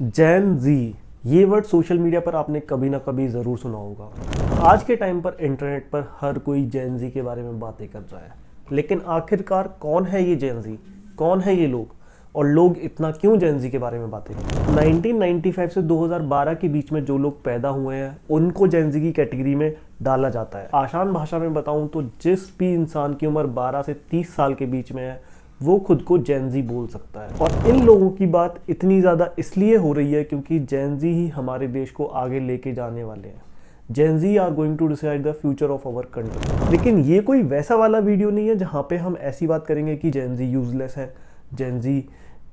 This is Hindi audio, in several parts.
जैन जी, ये वर्ड सोशल मीडिया पर आपने कभी ना कभी ज़रूर सुना होगा। आज के टाइम पर इंटरनेट पर हर कोई जैन जी के बारे में बातें कर रहा है, लेकिन आखिरकार कौन है ये जैन जी? कौन है ये लोग और लोग इतना क्यों जैन जी के बारे में बातें करते हैं? 1995 से 2012 के बीच में जो लोग पैदा हुए हैं उनको जैन जी की कैटेगरी में डाला जाता है। आसान भाषा में बताऊं तो जिस भी इंसान की उम्र 12 से 30 साल के बीच में है वो खुद को जैन जी बोल सकता है। और इन लोगों की बात इतनी ज़्यादा इसलिए हो रही है क्योंकि जैन जी ही हमारे देश को आगे लेके जाने वाले हैं। Gen Z are going to decide the future of our country. लेकिन ये कोई वैसा वाला वीडियो नहीं है जहाँ पे हम ऐसी बात करेंगे कि जैन जी यूजलेस है, जैन जी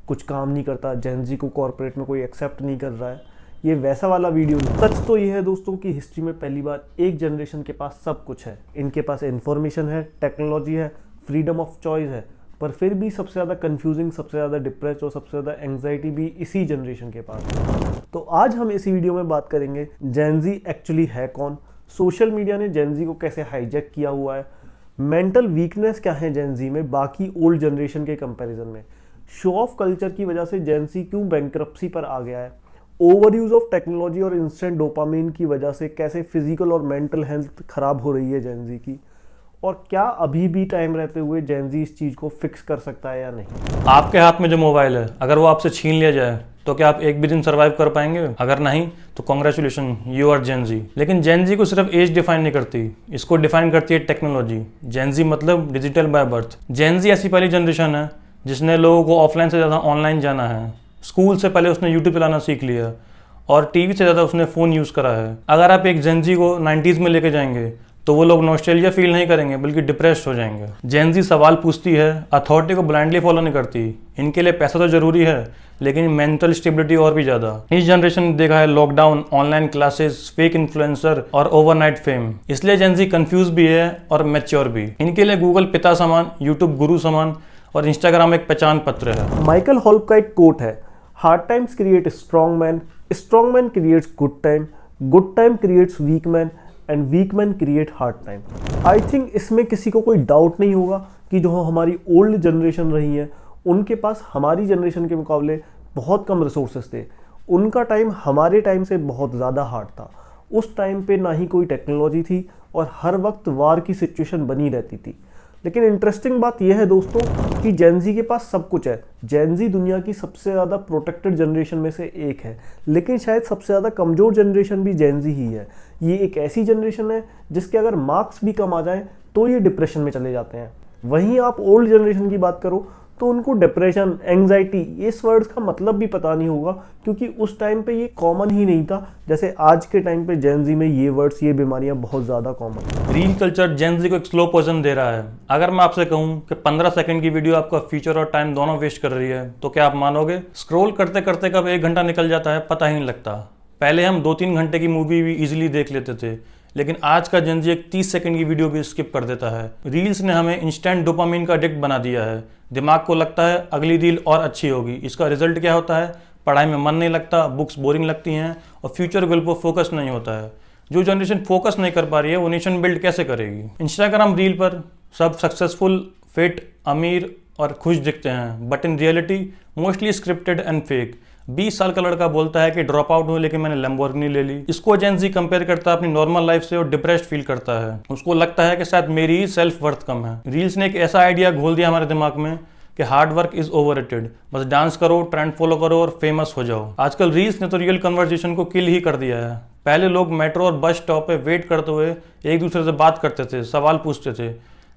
कुछ काम नहीं करता, जैन जी को कॉर्पोरेट में कोई एक्सेप्ट नहीं कर रहा है। ये वैसा वाला वीडियो नहीं। सच तो ये है दोस्तों कि हिस्ट्री में पहली बार एक जनरेशन के पास सब कुछ है। इनके पास इंफॉर्मेशन है, टेक्नोलॉजी है, फ्रीडम ऑफ चॉइस है, पर फिर भी सबसे ज़्यादा कंफ्यूजिंग, सबसे ज़्यादा डिप्रेस्ड और सबसे ज़्यादा एंग्जाइटी भी इसी जनरेशन के पास है। तो आज हम इसी वीडियो में बात करेंगे जैन जी एक्चुअली है कौन, सोशल मीडिया ने जैन जी को कैसे हाईजैक किया हुआ है, मेंटल वीकनेस क्या है जैन जी में बाकी ओल्ड जनरेशन के कंपैरिजन में, शो ऑफ कल्चर की वजह से जैन जी क्यों बैंकरप्सी पर आ गया है, ओवर यूज ऑफ टेक्नोलॉजी और इंस्टेंट डोपामिन की वजह से कैसे फिजिकल और मेंटल हेल्थ खराब हो रही है जैन जी की, और क्या अभी भी टाइम रहते हुए जैन जी इस चीज़ को फिक्स कर सकता है या नहीं। आपके हाथ में जो मोबाइल है अगर वो आपसे छीन लिया जाए तो क्या आप एक भी दिन सर्वाइव कर पाएंगे? अगर नहीं तो कॉन्ग्रेचुलेशन, यू आर जेन जी। लेकिन जेन जी को सिर्फ एज डिफाइन नहीं करती, इसको डिफाइन करती है टेक्नोलॉजी। जेन जी मतलब डिजिटल बाय बर्थ। जेन जी ऐसी पहली जनरेशन है जिसने लोगों को ऑफलाइन से ज़्यादा ऑनलाइन जाना है। स्कूल से पहले उसने यूट्यूब चलाना सीख लिया और टीवी से ज़्यादा उसने फ़ोन यूज़ करा है। अगर आप एक जेन जी को 90s में लेके जाएंगे तो वो लोग नॉस्टैल्जिया फील नहीं करेंगे बल्कि डिप्रेस्ड हो जाएंगे। जेन जी सवाल पूछती है, अथॉरिटी को ब्लाइंडली फॉलो नहीं करती। इनके लिए पैसा तो जरूरी है लेकिन मेंटल स्टेबिलिटी और भी ज़्यादा। इस जनरेशन ने देखा है lockdown, online classes, fake influencer और ओवरनाइट फेम। इसलिए जेन जी कंफ्यूज भी है और मैच्योर भी। इनके लिए गूगल पिता समान, यूट्यूब गुरु समान और इंस्टाग्राम एक पहचान पत्र है। माइकल हॉल्प का एक कोट है, hard times create strong man creates good time creates weak man and weak man create hard time. I think इसमें किसी को कोई डाउट नहीं होगा कि जो हमारी ओल्ड जनरेशन रही है उनके पास हमारी जनरेशन के मुकाबले बहुत कम रिसोर्सेज थे। उनका टाइम हमारे टाइम से बहुत ज़्यादा हार्ड था। उस टाइम पे ना ही कोई टेक्नोलॉजी थी और हर वक्त वार की सिचुएशन बनी रहती थी। लेकिन इंटरेस्टिंग बात यह है दोस्तों कि जैन जी के पास सब कुछ है। जैन जी दुनिया की सबसे ज़्यादा प्रोटेक्टेड जनरेशन में से एक है, लेकिन शायद सबसे ज़्यादा कमज़ोर जनरेशन भी जैन जी ही है। ये एक ऐसी जनरेशन है जिसके अगर मार्क्स भी कम आ जाएं तो ये डिप्रेशन में चले जाते हैं। वहीं आप ओल्ड जनरेशन की बात करो तो उनको डिप्रेशन, एंग्जाइटी, इस वर्ड्स का मतलब भी पता नहीं होगा क्योंकि उस टाइम पे ये कॉमन ही नहीं था। जैसे आज के टाइम पे जैन जी में ये वर्ड्स, ये बीमारियां बहुत ज़्यादा कॉमन है। रील कल्चर जेन जी को एक स्लो पोजन दे रहा है। अगर मैं आपसे कहूं कि 15 सेकंड की वीडियो आपका फ्यूचर और टाइम दोनों वेस्ट कर रही है तो क्या आप मानोगे? स्क्रॉल करते करते कब 1 घंटा निकल जाता है पता ही नहीं लगता। पहले हम 2-3 घंटे की मूवी भी इजीली देख लेते थे, लेकिन आज का जेन जी एक 30 सेकंड की वीडियो भी स्किप कर देता है। रील्स ने हमें इंस्टेंट डोपामिन का एडिक्ट बना दिया है। दिमाग को लगता है अगली रील और अच्छी होगी। इसका रिजल्ट क्या होता है? पढ़ाई में मन नहीं लगता, बुक्स बोरिंग लगती हैं और फ्यूचर गोल पर फोकस नहीं होता है। जो जनरेशन फोकस नहीं कर पा रही है वो नेशन बिल्ड कैसे करेगी? इंस्टाग्राम रील पर सब सक्सेसफुल, फिट, अमीर और खुश दिखते हैं, but in reality mostly scripted and fake. 20 साल का लड़का बोलता है कि ड्रॉप आउट हूँ लेकिन मैंने लैम्बोर्गिनी ले ली। इसको जेन जी कंपेयर करता है अपनी नॉर्मल लाइफ से और डिप्रेस्ड फील करता है। उसको लगता है कि शायद मेरी ही सेल्फ वर्थ कम है। रील्स ने एक ऐसा आइडिया घोल दिया हमारे दिमाग में कि हार्ड वर्क इज ओवररेटेड, बस डांस करो, ट्रेंड फॉलो करो और फेमस हो जाओ। आजकल रील्स ने तो रियल कन्वर्सेशन को किल ही कर दिया है। पहले लोग मेट्रो और बस स्टॉप पे वेट करते हुए एक दूसरे से बात करते थे, सवाल पूछते थे,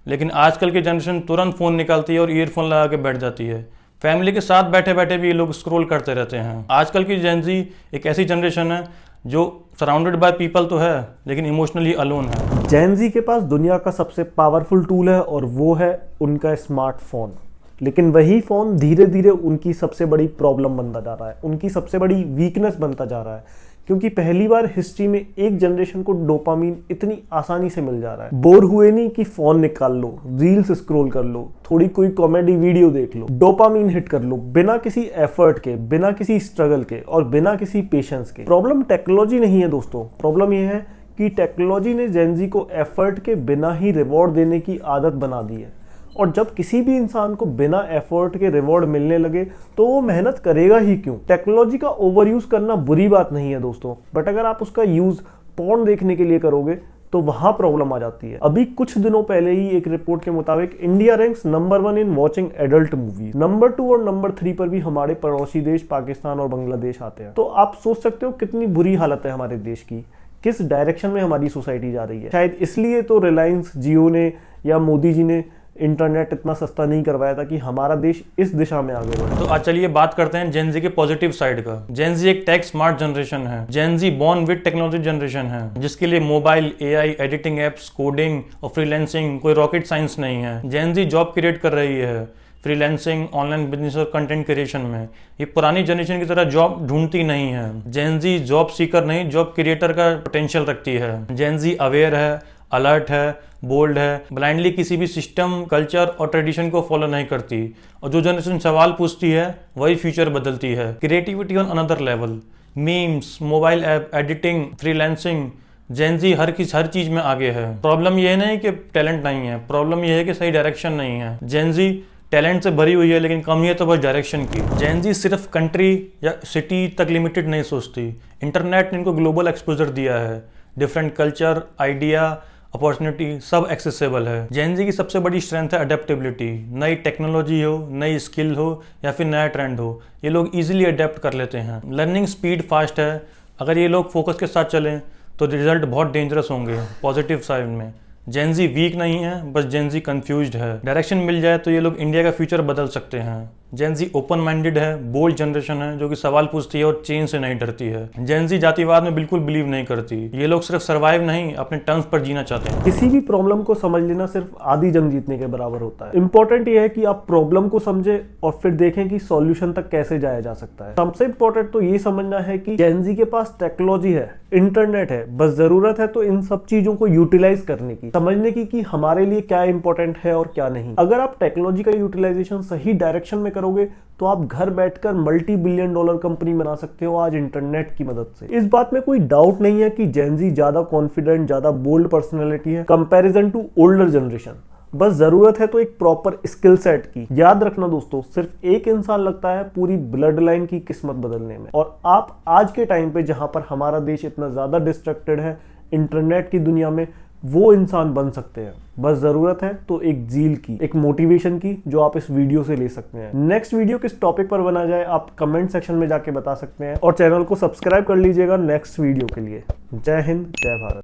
लेकिन आजकल की जनरेशन तुरंत फ़ोन निकालती है और ईयरफोन लगा के बैठ जाती है। फैमिली के साथ बैठे बैठे भी ये लोग स्क्रॉल करते रहते हैं। आजकल की जेन जी एक ऐसी जनरेशन है जो सराउंडेड बाय पीपल तो है लेकिन इमोशनली अलोन है। जैन जी के पास दुनिया का सबसे पावरफुल टूल है और वो है उनका स्मार्टफोन। लेकिन वही फ़ोन धीरे धीरे उनकी सबसे बड़ी प्रॉब्लम बनता जा रहा है, उनकी सबसे बड़ी वीकनेस बनता जा रहा है, क्योंकि पहली बार हिस्ट्री में एक जनरेशन को डोपामीन इतनी आसानी से मिल जा रहा है। बोर हुए नहीं कि फ़ोन निकाल लो, रील्स स्क्रॉल कर लो, थोड़ी कोई कॉमेडी वीडियो देख लो, डोपामीन हिट कर लो, बिना किसी एफर्ट के, बिना किसी स्ट्रगल के और बिना किसी पेशेंस के। प्रॉब्लम टेक्नोलॉजी नहीं है दोस्तों, प्रॉब्लम ये है कि टेक्नोलॉजी ने जेन जी को एफर्ट के बिना ही रिवॉर्ड देने की आदत बना दी है और जब किसी भी इंसान को बिना एफर्ट के रिवॉर्ड मिलने लगे तो वो मेहनत करेगा ही क्यों। टेक्नोलॉजी का ओवर यूज करना बुरी बात नहीं है दोस्तों, बट अगर आप उसका यूज पॉर्न देखने के लिए करोगे तो वहां प्रॉब्लम आ जाती है। अभी कुछ दिनों पहले ही एक रिपोर्ट के मुताबिक India ranks number 1 in watching adult movies. Number 2 और नंबर 3 पर भी हमारे पड़ोसी देश पाकिस्तान और बांग्लादेश आते हैं। तो आप सोच सकते हो कितनी बुरी हालत है हमारे देश की, किस डायरेक्शन में हमारी सोसाइटी जा रही है। शायद इसलिए तो रिलायंस जियो ने या मोदी जी ने इंटरनेट इतना सस्ता नहीं करवाया था कि हमारा देश इस दिशा में आगे बढ़े। तो आज चलिए बात करते हैं जेन जी के पॉजिटिव साइड का। जेन जी एक टेक स्मार्ट जनरेशन है। जेन जी बॉर्न विद टेक्नोलॉजी जनरेशन है, जिसके लिए mobile, AI, editing apps, coding और फ्रीलांसिंग कोई रॉकेट साइंस नहीं है। जेन जी जॉब क्रिएट कर रही है फ्रीलांसिंग, ऑनलाइन बिजनेस और कंटेंट क्रिएशन में। ये पुरानी जनरेशन की तरह जॉब ढूंढती नहीं है। जेन जी जॉब सीकर नहीं, जॉब क्रिएटर का पोटेंशियल रखती है। जेन जी अवेयर है, अलर्ट है, बोल्ड है, ब्लाइंडली किसी भी सिस्टम, कल्चर और ट्रेडिशन को फॉलो नहीं करती। और जो जनरेशन सवाल पूछती है वही फ्यूचर बदलती है। Creativity on another level, memes, mobile app, editing, freelancing, Gen Z हर चीज में आगे है। प्रॉब्लम ये नहीं कि टैलेंट नहीं है, प्रॉब्लम ये है कि सही डायरेक्शन नहीं है। जेन जी टैलेंट से भरी हुई है लेकिन कमी है तो बस डायरेक्शन की। जेन जी सिर्फ कंट्री या सिटी तक लिमिटेड नहीं सोचती। इंटरनेट ने इनको ग्लोबल एक्सपोजर दिया है। डिफरेंट कल्चर, आइडिया, अपॉर्चुनिटी सब एक्सेसिबल है। जेन जी की सबसे बड़ी स्ट्रेंथ है अडेप्टेबिलिटी। नई टेक्नोलॉजी हो, नई स्किल हो या फिर नया ट्रेंड हो, ये लोग इजीली अडेप्ट कर लेते हैं। लर्निंग स्पीड फास्ट है। अगर ये लोग फोकस के साथ चलें तो रिजल्ट बहुत डेंजरस होंगे पॉजिटिव साइड में। जेन जी वीक नहीं है, बस जेन जी कंफ्यूज्ड है। डायरेक्शन मिल जाए तो ये लोग इंडिया का फ्यूचर बदल सकते हैं। जेन जी ओपन माइंडेड है, बोल्ड जनरेशन है जो कि सवाल पूछती है और चेंज से नहीं डरती है। जेन जी जातिवाद में बिल्कुल बिलीव नहीं करती। ये लोग सिर्फ सर्वाइव नहीं, अपने टर्म्स पर जीना चाहते हैं। किसी भी प्रॉब्लम को समझ लेना सिर्फ आधी जंग जीतने के बराबर होता है। इंपॉर्टेंट ये है कि आप प्रॉब्लम को समझे और फिर देखें कि सॉल्यूशन तक कैसे जाया जा सकता है। सबसे इंपॉर्टेंट तो ये समझना है कि जेन जी के पास टेक्नोलॉजी है, इंटरनेट है, बस जरूरत है तो इन सब चीजों को यूटिलाइज करने की, समझने की कि हमारे लिए क्या इंपॉर्टेंट है और क्या नहीं। अगर आप टेक्नोलॉजी का यूटिलाइजेशन सही डायरेक्शन में करोगे तो आप घर बैठकर मल्टी बिलियन डॉलर कंपनी बना सकते हो आज इंटरनेट की मदद से। इस बात में कोई डाउट नहीं है कि जेन जी ज्यादा कॉन्फिडेंट, ज्यादा बोल्ड पर्सनैलिटी है कंपैरिजन टू ओल्डर जनरेशन। बस जरूरत है तो एक प्रॉपर स्किल सेट की। याद रखना दोस्तों, सिर्फ एक इंसान लगता है पूरी ब्लड लाइन की किस्मत बदलने में। और आप आज के टाइम पे जहां पर हमारा देश इतना ज्यादा डिस्ट्रैक्टेड है इंटरनेट की दुनिया में, वो इंसान बन सकते हैं। बस जरूरत है तो एक जील की, एक मोटिवेशन की, जो आप इस वीडियो से ले सकते हैं। नेक्स्ट वीडियो किस टॉपिक पर बना जाए आप कमेंट सेक्शन में जाके बता सकते हैं और चैनल को सब्सक्राइब कर लीजिएगा नेक्स्ट वीडियो के लिए। जय हिंद, जय भारत।